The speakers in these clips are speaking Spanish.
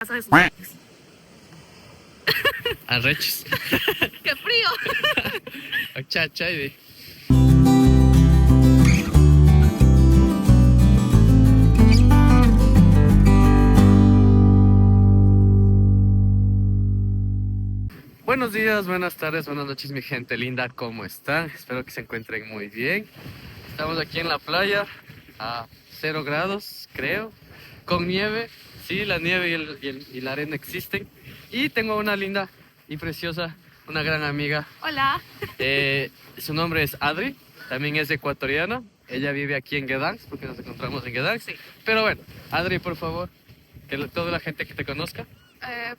casa de sus amigos. Arrechos. ¡Qué frío! Chachai. Buenos días, buenas tardes, buenas noches, mi gente linda, ¿cómo están? Espero que se encuentren muy bien. Estamos aquí en la playa a 0 grados, creo, con nieve. Sí, la nieve y la arena existen. Y tengo una linda y preciosa, una gran amiga. Hola. Su nombre es Adri, también es ecuatoriana. Ella vive aquí en Gdansk, porque nos encontramos en Gdansk. Sí. Pero bueno, Adri, por favor, que toda la gente que te conozca.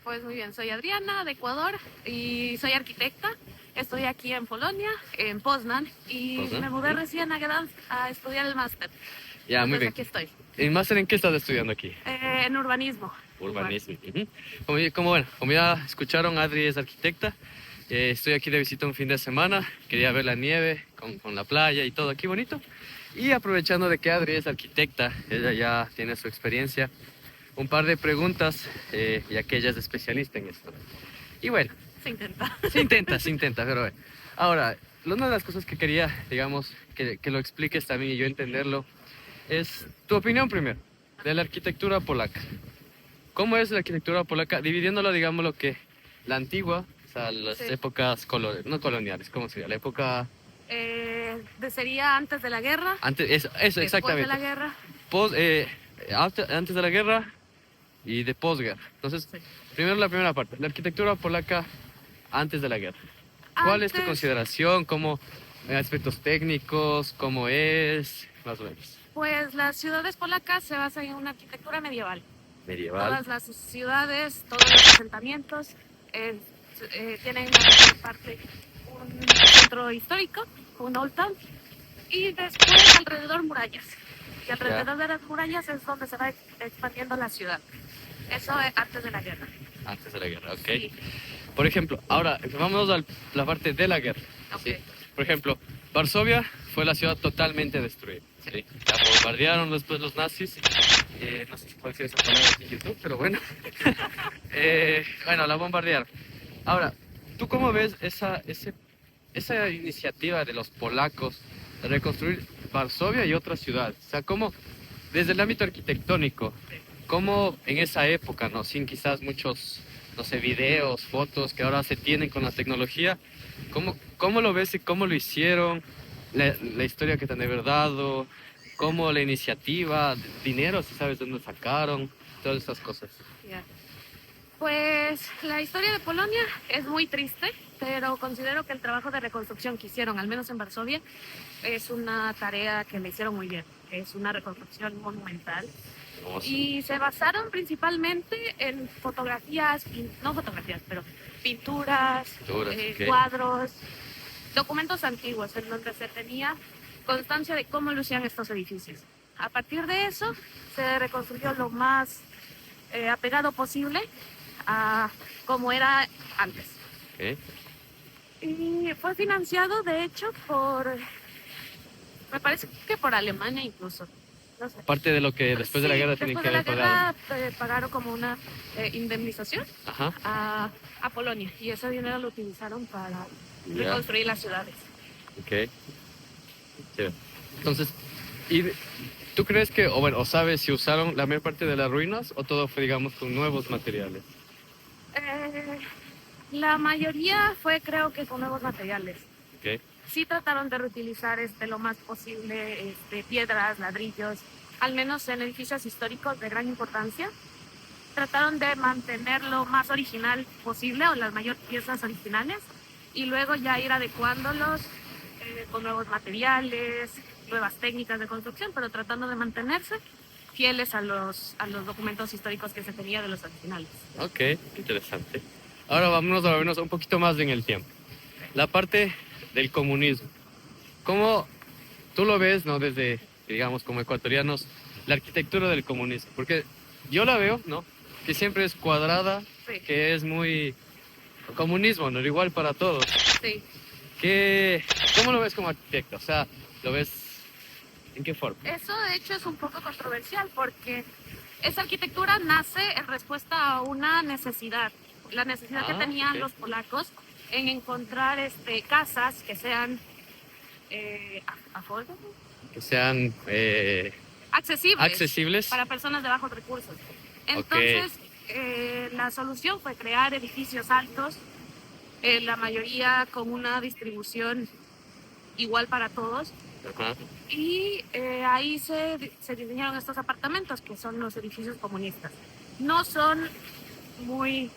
Pues muy bien, soy Adriana de Ecuador y soy arquitecta. Estoy aquí en Polonia, en Poznan, y Poznan, me mudé sí. recién a Gdansk a estudiar el máster. Ya, muy Entonces bien. aquí estoy. ¿El máster en qué estás estudiando aquí? En urbanismo. Urbanismo. Ujú. Como ya escucharon, Adri es arquitecta. Estoy aquí de visita un fin de semana. Quería ver la nieve con la playa y todo aquí bonito. Y aprovechando de que Adri es arquitecta, ella ya tiene su experiencia, un par de preguntas, ya que ella es especialista en esto. Y bueno, Se intenta. se intenta, pero bueno. Ahora, una de las cosas que quería, digamos, que lo expliques también y yo entenderlo, es tu opinión primero, de la arquitectura polaca. ¿Cómo es la arquitectura polaca? Dividiéndolo, digamos, lo que la antigua, o sea, las Sí. épocas no coloniales, ¿cómo sería? La época Sería antes de la guerra, antes, eso después de exactamente. la guerra. Antes de la guerra y de posguerra. Entonces, Sí. primero la primera parte, la arquitectura polaca antes de la guerra. ¿Cuál es tu Antes, consideración? ¿Cómo, aspectos técnicos? ¿Cómo es? Más o menos. pues las ciudades polacas se basan en una arquitectura medieval. Medieval. Todas las ciudades, todos los asentamientos tienen en la mayor parte un centro histórico, un old town, y después alrededor murallas. Y alrededor de las murallas es donde se va expandiendo la ciudad. Eso es antes de la guerra. Antes de la guerra, ok. Sí. Por ejemplo, ahora vámonos a la parte de la guerra. Ok. ¿Sí? Por ejemplo, Varsovia fue la ciudad totalmente destruida. ¿Sí? La bombardearon después los nazis. No sé si puedo decir esa palabra en YouTube, pero bueno. Bueno, la bombardearon. Ahora, ¿tú cómo ves esa iniciativa de los polacos de reconstruir Varsovia y otras ciudades? O sea, ¿cómo, desde el ámbito arquitectónico, cómo en esa época, ¿no? Sin quizás muchos, no sé, videos, fotos que ahora se tienen con la tecnología, ¿cómo lo ves y cómo lo hicieron? La historia que te han de haber dado, cómo la iniciativa, dinero, si sabes dónde sacaron, todas esas cosas. Ya. Pues la historia de Polonia es muy triste, pero considero que el trabajo de reconstrucción que hicieron, al menos en Varsovia, es una tarea que le hicieron muy bien. Es una reconstrucción monumental. Y se basaron principalmente en fotografías, no fotografías, pero pinturas, Ok. cuadros, documentos antiguos en donde se tenía constancia de cómo lucían estos edificios. A partir de eso se reconstruyó lo más apegado posible a como era antes. Ok. Y fue financiado, de hecho, me parece que por Alemania incluso. No sé. Aparte de lo que después de la Sí, guerra tienen después que de la haber pagado. guerra pagaron como una indemnización Ajá. a Polonia, y ese dinero lo utilizaron para Ya. reconstruir las ciudades. Ok. Sí. Entonces, ¿y tú crees que, o bueno, o sabes si usaron la mayor parte de las ruinas o todo fue, digamos, con nuevos materiales? La mayoría fue, creo que, con nuevos materiales. Ok. Sí trataron de reutilizar lo más posible piedras, ladrillos, al menos en edificios históricos de gran importancia. Trataron de mantener lo más original posible, o las mayores piezas originales, y luego ya ir adecuándolos con nuevos materiales, nuevas técnicas de construcción, pero tratando de mantenerse fieles a los documentos históricos que se tenía de los originales. Ok, interesante. Ahora vámonos a vernos un poquito más en el tiempo. La parte del comunismo. ¿Cómo tú lo ves, no, desde, digamos, como ecuatorianos, la arquitectura del comunismo? Porque yo la veo, ¿no? Que siempre es cuadrada, Sí. que es muy comunismo, ¿no? Igual para todos. Sí. ¿Cómo lo ves como arquitecto? O sea, ¿lo ves en qué forma? Eso de hecho es un poco controversial porque Esa arquitectura nace en respuesta a una necesidad, la necesidad que tenían Ok. los polacos en encontrar casas que sean affordable, Que sean accesibles accesibles. para personas de bajos recursos. Ok. Entonces, la solución fue crear edificios altos, la mayoría con una distribución igual para todos. Ajá. Y ahí se diseñaron estos apartamentos, que son los edificios comunistas. No son muy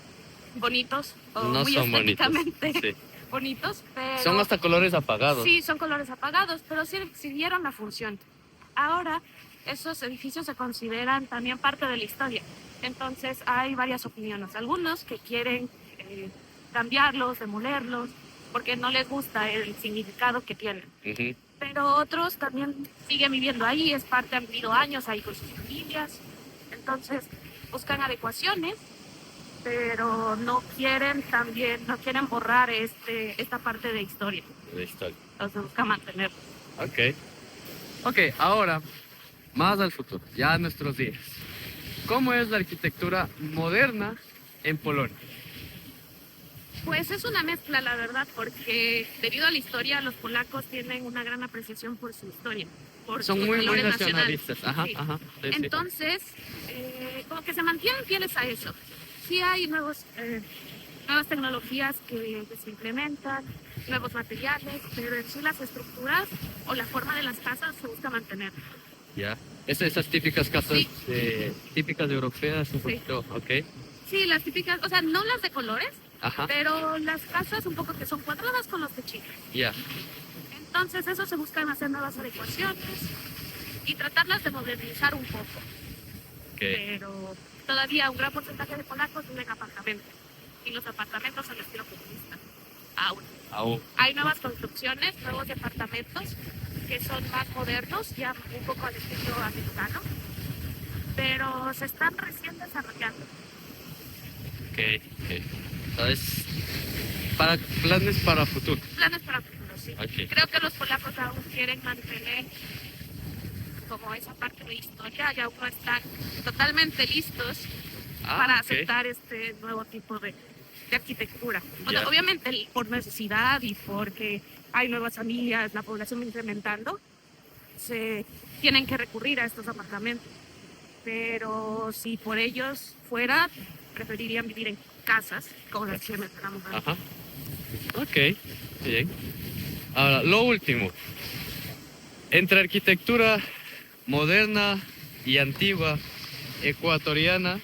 bonitos o No muy son bonitos. estéticamente Sí. bonitos, pero Son hasta colores apagados. sí, son colores apagados, pero sí sirvieron la función. Ahora, esos edificios se consideran también parte de la historia. Entonces, hay varias opiniones. Algunos que quieren cambiarlos, demolerlos, porque no les gusta el significado que tienen. Ujú. Pero otros también siguen viviendo ahí, es parte, han vivido años ahí con sus familias. Entonces, buscan adecuaciones, pero no quieren borrar esta parte de historia. La historia. Entonces buscan mantenerlo. Ok. Ok, ahora, más al futuro, ya a nuestros días. ¿Cómo es la arquitectura moderna en Polonia? Pues es una mezcla, la verdad, porque debido a la historia, los polacos tienen una gran apreciación por su historia, por Son sus muy valores nacionalistas. Ajá, Sí. ajá. Sí, sí. Entonces, como que se mantienen fieles a eso. Sí hay nuevas tecnologías que se implementan, nuevos materiales, pero en sí las estructuras o la forma de las casas se busca mantener. Ya. Esas típicas casas Sí. típicas europeas, un Sí. poquito, ok. Sí, las típicas, o sea, no las de colores, Ajá. pero las casas un poco que son cuadradas con los techitos. Ya. Entonces, eso se buscan hacer nuevas adecuaciones y tratarlas de modernizar un poco. Ok. Pero todavía un gran porcentaje de polacos viven en apartamentos y los apartamentos son estilo comunista. Aún. Aún. Hay nuevas construcciones, nuevos departamentos que son más modernos, ya un poco al estilo americano, pero se están recién desarrollando. Ok, ok. ¿Sabes? Para planes para futuro. Planes para el futuro, sí. Ok. Creo que los polacos aún quieren mantener como esa parte de historia y aún no están totalmente listos para ok. aceptar este nuevo tipo de arquitectura. O sea, Ya. obviamente por necesidad y porque hay nuevas familias, la población va incrementando, se tienen que recurrir a estos apartamentos. Pero si por ellos fuera, preferirían vivir en casas como las que mencionamos antes. Ajá. Ok, bien. Ahora, lo último. Entre arquitectura moderna y antigua, ecuatoriana,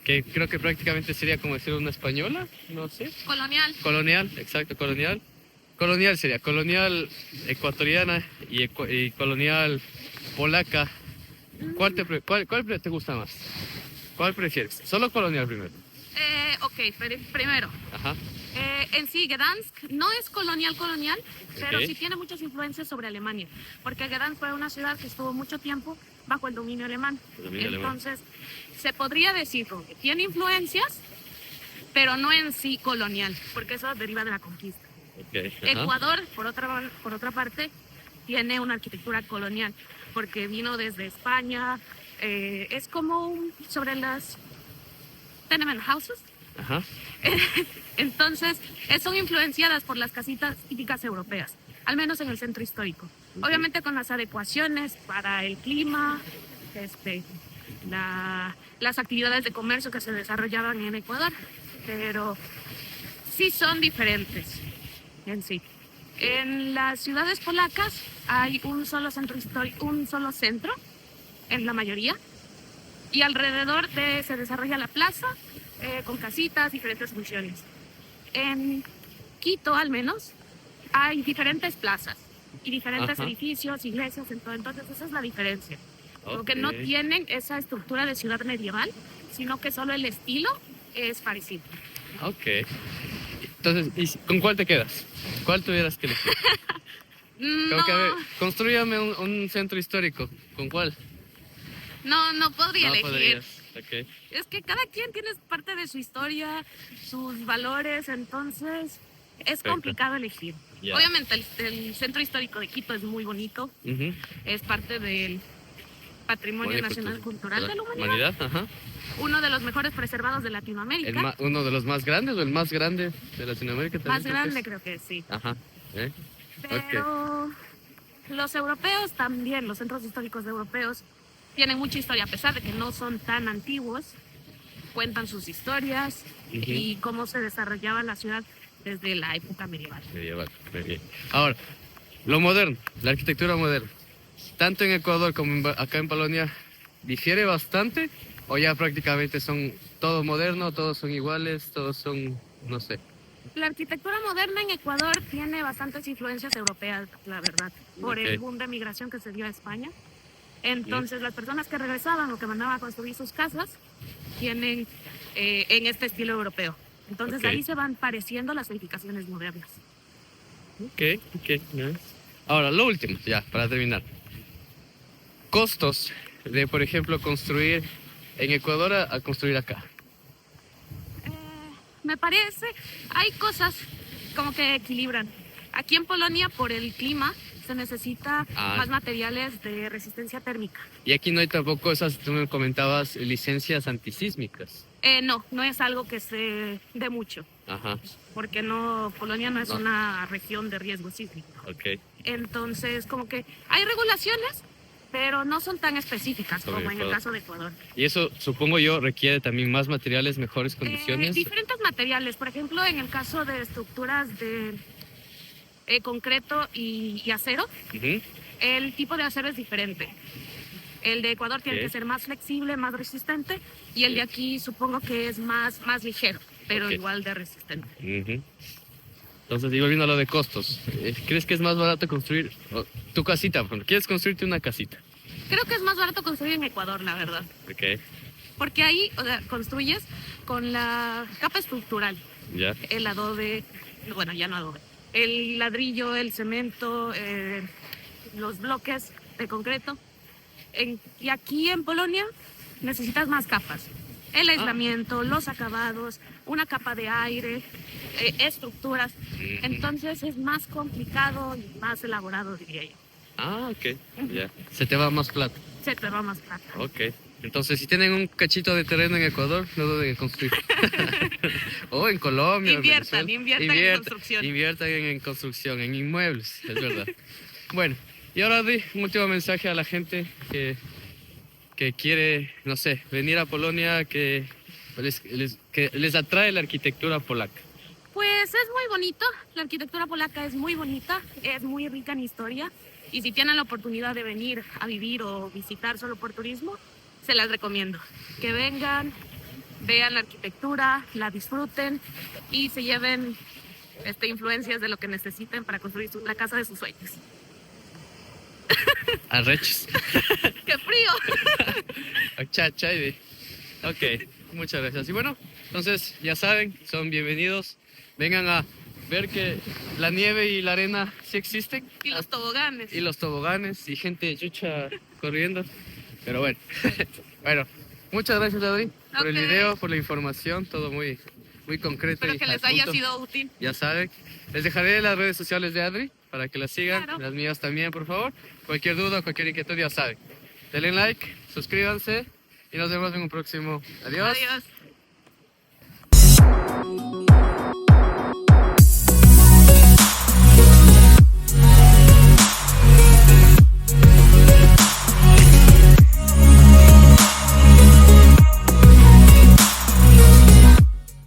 que creo que prácticamente sería como decir una española, no sé. Colonial. Colonial, exacto, colonial. Colonial sería, colonial ecuatoriana y colonial polaca. ¿Cuál te gusta más? ¿Cuál prefieres? Solo colonial primero. Ok, primero. Ajá. En sí, Gdansk no es colonial, pero Ok. sí tiene muchas influencias sobre Alemania, porque Gdansk fue una ciudad que estuvo mucho tiempo bajo el dominio alemán. El dominio alemán. Entonces, se podría decir como que tiene influencias, pero no en sí colonial, porque eso deriva de la conquista. Ok. Ajá. Ecuador, por otra parte, tiene una arquitectura colonial, porque vino desde España, es como sobre las tenement houses. Ajá. Entonces, son influenciadas por las casitas típicas europeas, al menos en el centro histórico. Obviamente con las adecuaciones para el clima, las actividades de comercio que se desarrollaban en Ecuador, pero sí son diferentes en sí. En las ciudades polacas hay un solo centro histórico, un solo centro, en la mayoría, y alrededor se desarrolla la plaza con casitas, diferentes funciones. En Quito, al menos, hay diferentes plazas y diferentes Ajá. edificios, iglesias, entonces esa es la diferencia. Como que no Ok. tienen esa estructura de ciudad medieval, sino que solo el estilo es parecido. Ok. Entonces, ¿con cuál te quedas? ¿Cuál tuvieras que elegir? Como que, a ver, No, construyame un centro histórico. ¿Con cuál? no podría No elegir. podrías. Ok. Es que cada quien tiene parte de su historia, sus valores, entonces es Perfecto. complicado elegir. Ya. Obviamente el centro histórico de Quito es muy bonito, Ujú. es parte del Patrimonio Nacional Cultural de la Humanidad. Ajá. Uno de los mejores preservados de Latinoamérica. Uno de los más grandes o el más grande de Latinoamérica también. Más grande creo que sí. Ajá. Pero los europeos también, los centros históricos europeos, tienen mucha historia, a pesar de que no son tan antiguos, cuentan sus historias y cómo se desarrollaba la ciudad desde la época medieval. Muy bien. Ahora, lo moderno, la arquitectura moderna, tanto en Ecuador como acá en Polonia, ¿difiere bastante o ya prácticamente son todo moderno, todos son iguales, todos son, no sé? La arquitectura moderna en Ecuador tiene bastantes influencias europeas, la verdad, por el boom de migración que se dio a España. Entonces, las personas que regresaban o que mandaban a construir sus casas tienen en este estilo europeo. Entonces, ahí se van pareciendo las edificaciones modernas. Nice. Ahora, lo último, ya, para terminar. Costos de, por ejemplo, construir en Ecuador a construir acá. Me parece, hay cosas como que equilibran. Aquí en Polonia, por el clima, se necesita más materiales de resistencia térmica. Y aquí no hay tampoco esas, tú me comentabas, licencias antisísmicas. No es algo que se dé mucho. Ajá. Porque Polonia no es una región de riesgo sísmico. Okay. Entonces, como que hay regulaciones, pero no son tan específicas como en el caso de Ecuador. Y eso, supongo yo, requiere también más materiales, mejores condiciones. Diferentes materiales. Por ejemplo, en el caso de estructuras de concreto y acero, el tipo de acero es diferente. El de Ecuador tiene que ser más flexible, más resistente, y el de aquí supongo que es más ligero, pero igual de resistente. Entonces, volviendo a lo de costos, ¿crees que es más barato construir tu casita? Por ejemplo, ¿quieres construirte una casita? Creo que es más barato construir en Ecuador, la verdad. Porque ahí, construyes con la capa estructural. El adobe, bueno, ya no adobe. El ladrillo, el cemento, los bloques de concreto. Y aquí en Polonia necesitas más capas. El aislamiento, los acabados, una capa de aire, estructuras. Entonces es más complicado y más elaborado, diría yo. Se te va más plata. Se te va más plata. Entonces, si tienen un cachito de terreno en Ecuador, no duden en construir. O en Colombia. Inviertan en construcción. Inviertan en construcción, en inmuebles, es verdad. Bueno, y ahora di un último mensaje a la gente que quiere, no sé, venir a Polonia, que les atrae la arquitectura polaca. Pues es muy bonito, la arquitectura polaca es muy bonita, es muy rica en historia, y si tienen la oportunidad de venir a vivir o visitar solo por turismo, se las recomiendo. Que vengan, vean la arquitectura, la disfruten y se lleven influencias de lo que necesiten para construir la casa de sus sueños. Arrechos. ¡Qué frío! Ok, muchas gracias. Y bueno, entonces ya saben, son bienvenidos. Vengan a ver que la nieve y la arena sí existen. Y los toboganes. Y los toboganes y gente chucha corriendo. Pero bueno, bueno, muchas gracias, Adri, por el video, por la información, todo muy concreto. Espero que les haya sido útil. Ya saben, les dejaré las redes sociales de Adri para que las sigan, las mías también, por favor. Cualquier duda, cualquier inquietud, ya saben. Denle like, suscríbanse y nos vemos en un próximo. Adiós. Adiós.